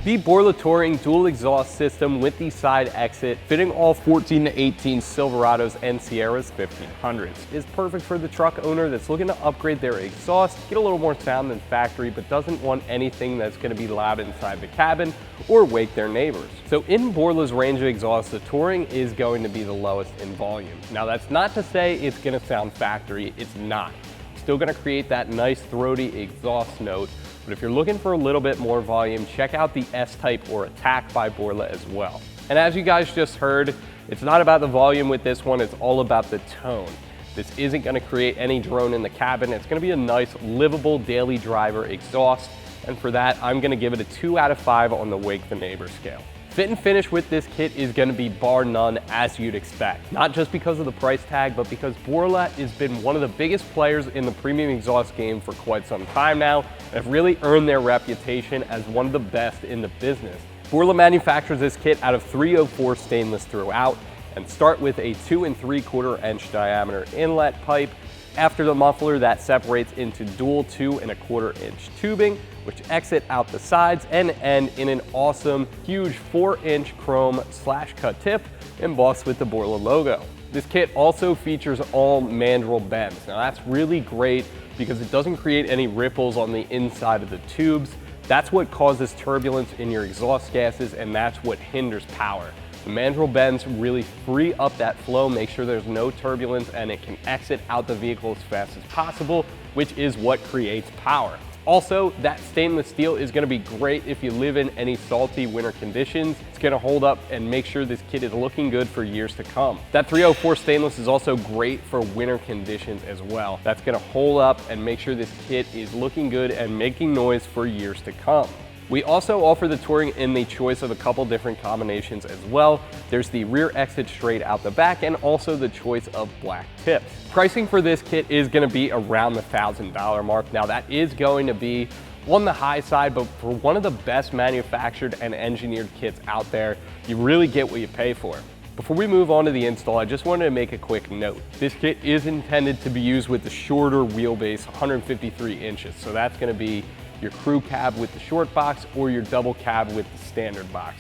The Borla Touring dual exhaust system with the side exit, fitting all 14 to 18 Silverados and Sierras 1500s, is perfect for the truck owner that's looking to upgrade their exhaust, get a little more sound than factory, but doesn't want anything that's going to be loud inside the cabin or wake their neighbors. So in Borla's range of exhaust, the Touring is going to be the lowest in volume. Now that's not to say it's going to sound factory, it's not. Still going to create that nice throaty exhaust note. But if you're looking for a little bit more volume, check out the S-Type or Attack by Borla as well. And as you guys just heard, it's not about the volume with this one, it's all about the tone. This isn't going to create any drone in the cabin. It's going to be a nice, livable daily driver exhaust. And for that, I'm going to give it a 2 out of 5 on the Wake the Neighbor scale. Fit and finish with this kit is going to be bar none, as you'd expect. Not just because of the price tag, but because Borla has been one of the biggest players in the premium exhaust game for quite some time now, and have really earned their reputation as one of the best in the business. Borla manufactures this kit out of 304 stainless throughout, and start with a 2 3/4 inch diameter inlet pipe. After the muffler, that separates into dual 2 1/4 inch tubing, which exit out the sides and end in an awesome, huge 4-inch chrome /cut tip embossed with the Borla logo. This kit also features all mandrel bends. Now that's really great because it doesn't create any ripples on the inside of the tubes. That's what causes turbulence in your exhaust gases, and that's what hinders power. The mandrel bends really free up that flow, make sure there's no turbulence, and it can exit out the vehicle as fast as possible, which is what creates power. Also, that stainless steel is going to be great if you live in any salty winter conditions. It's going to hold up and make sure this kit is looking good for years to come. That 304 stainless is also great for winter conditions as well. That's going to hold up and make sure this kit is looking good and making noise for years to come. We also offer the Touring in the choice of a couple different combinations as well. There's the rear exit straight out the back, and also the choice of black tips. Pricing for this kit is going to be around the $1,000 mark. Now that is going to be on the high side, but for one of the best manufactured and engineered kits out there, you really get what you pay for. Before we move on to the install, I just wanted to make a quick note. This kit is intended to be used with the shorter wheelbase, 153 inches. So that's going to be your crew cab with the short box or your double cab with the standard box.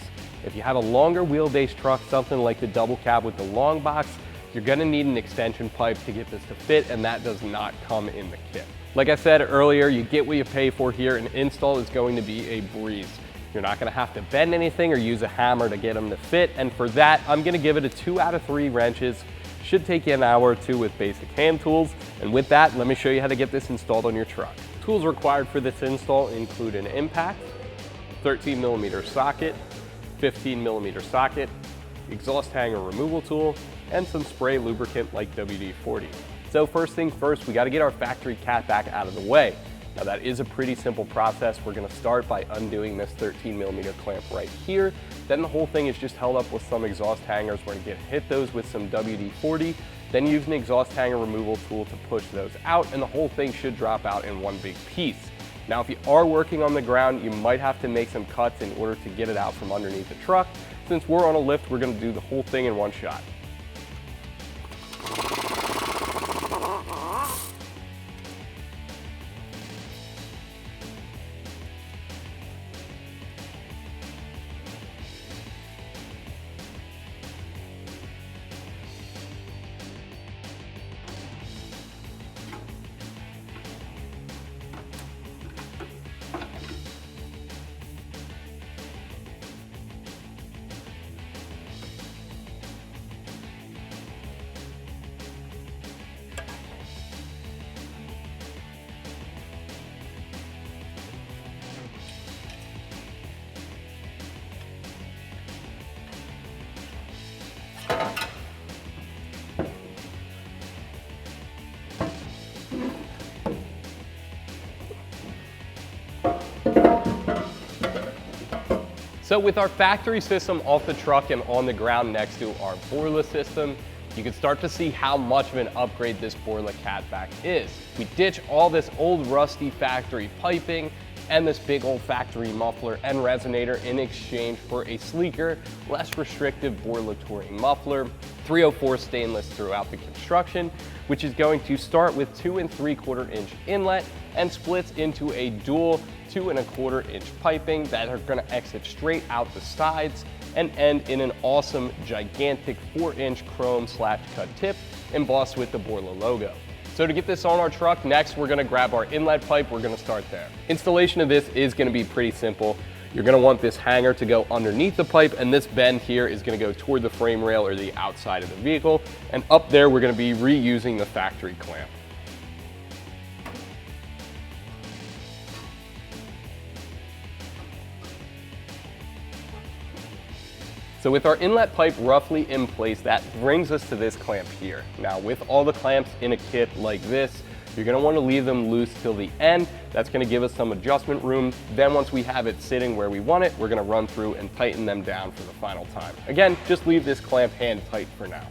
If you have a longer wheelbase truck, something like the double cab with the long box, you're going to need an extension pipe to get this to fit, and that does not come in the kit. Like I said earlier, you get what you pay for here, and install is going to be a breeze. You're not going to have to bend anything or use a hammer to get them to fit, and for that, I'm going to give it a 2 out of 3 wrenches. Should take you an hour or two with basic hand tools, and with that, let me show you how to get this installed on your truck. Tools required for this install include an impact, 13mm socket, 15mm socket, exhaust hanger removal tool, and some spray lubricant like WD-40. So first thing first, we got to get our factory catback out of the way. Now that is a pretty simple process. We're going to start by undoing this 13mm clamp right here. Then the whole thing is just held up with some exhaust hangers. We're going to hit those with some WD-40, then use an exhaust hanger removal tool to push those out, and the whole thing should drop out in one big piece. Now if you are working on the ground, you might have to make some cuts in order to get it out from underneath the truck. Since we're on a lift, we're going to do the whole thing in one shot. So with our factory system off the truck and on the ground next to our Borla system, you can start to see how much of an upgrade this Borla catback is. We ditch all this old rusty factory piping and this big old factory muffler and resonator in exchange for a sleeker, less restrictive Borla Touring muffler, 304 stainless throughout the construction, which is going to start with 2 3/4 inch inlet and splits into a dual 2¼ inch piping that are going to exit straight out the sides and end in an awesome gigantic 4-inch chrome/cut tip embossed with the Borla logo. So to get this on our truck, next we're going to grab our inlet pipe. We're going to start there. Installation of this is going to be pretty simple. You're going to want this hanger to go underneath the pipe, and this bend here is going to go toward the frame rail or the outside of the vehicle, and up there we're going to be reusing the factory clamp. So with our inlet pipe roughly in place, that brings us to this clamp here. Now with all the clamps in a kit like this, you're going to want to leave them loose till the end. That's going to give us some adjustment room. Then once we have it sitting where we want it, we're going to run through and tighten them down for the final time. Again, just leave this clamp hand tight for now.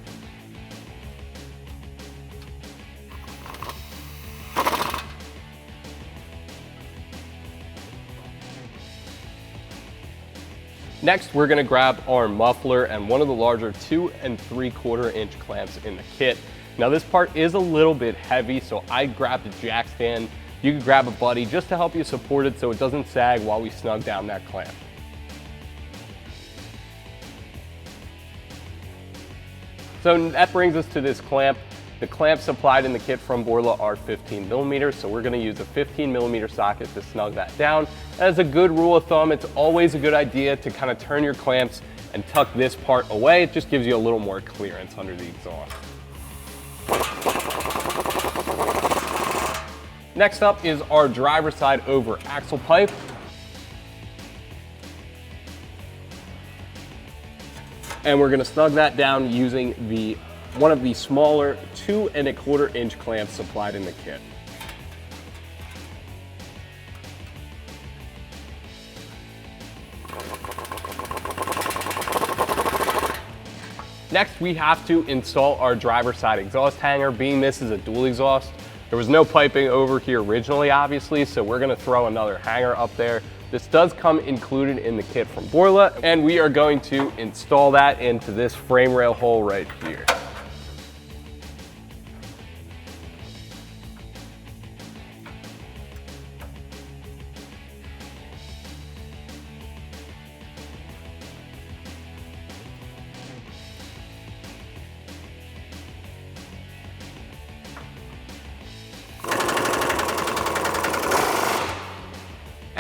Next, we're going to grab our muffler and one of the larger 2¾ inch clamps in the kit. Now this part is a little bit heavy, so I grabbed a jack stand. You can grab a buddy just to help you support it so it doesn't sag while we snug down that clamp. So that brings us to this clamp. The clamps supplied in the kit from Borla are 15mm, so we're going to use a 15mm socket to snug that down. As a good rule of thumb, it's always a good idea to kind of turn your clamps and tuck this part away. It just gives you a little more clearance under the exhaust. Next up is our driver's side over axle pipe. And we're going to snug that down using one of the smaller 2¼ inch clamps supplied in the kit. Next, we have to install our driver's side exhaust hanger. Being this is a dual exhaust, there was no piping over here originally, obviously, so we're going to throw another hanger up there. This does come included in the kit from Borla, and we are going to install that into this frame rail hole right here.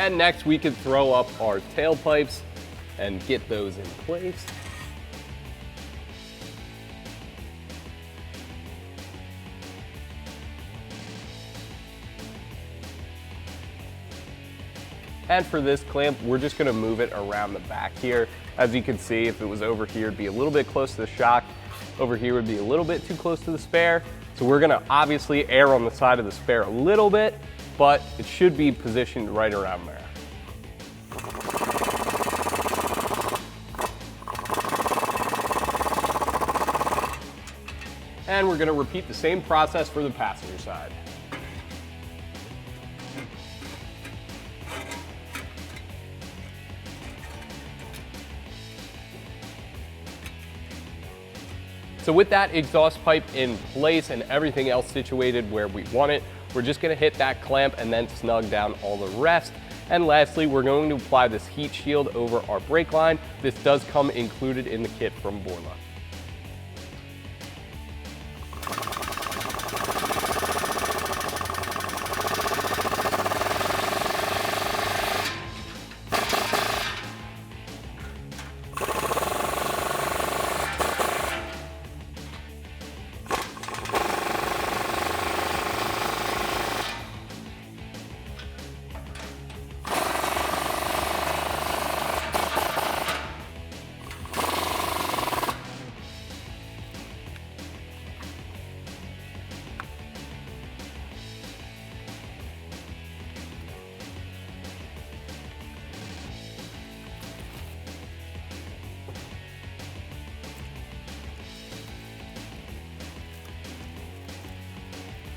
And next we can throw up our tailpipes and get those in place. And for this clamp, we're just going to move it around the back here. As you can see, if it was over here, it'd be a little bit close to the shock. Over here would be a little bit too close to the spare. So we're going to obviously err on the side of the spare a little bit, but it should be positioned right around there. And we're going to repeat the same process for the passenger side. So with that exhaust pipe in place and everything else situated where we want it, we're just going to hit that clamp and then snug down all the rest. And lastly, we're going to apply this heat shield over our brake line. This does come included in the kit from Borla.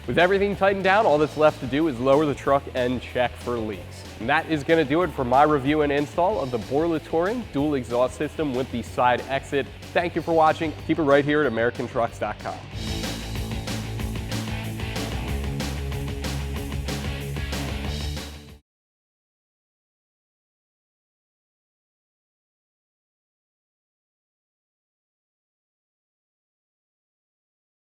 With everything tightened down, all that's left to do is lower the truck and check for leaks. And that is going to do it for my review and install of the Borla Touring dual exhaust system with the side exit. Thank you for watching. Keep it right here at AmericanTrucks.com.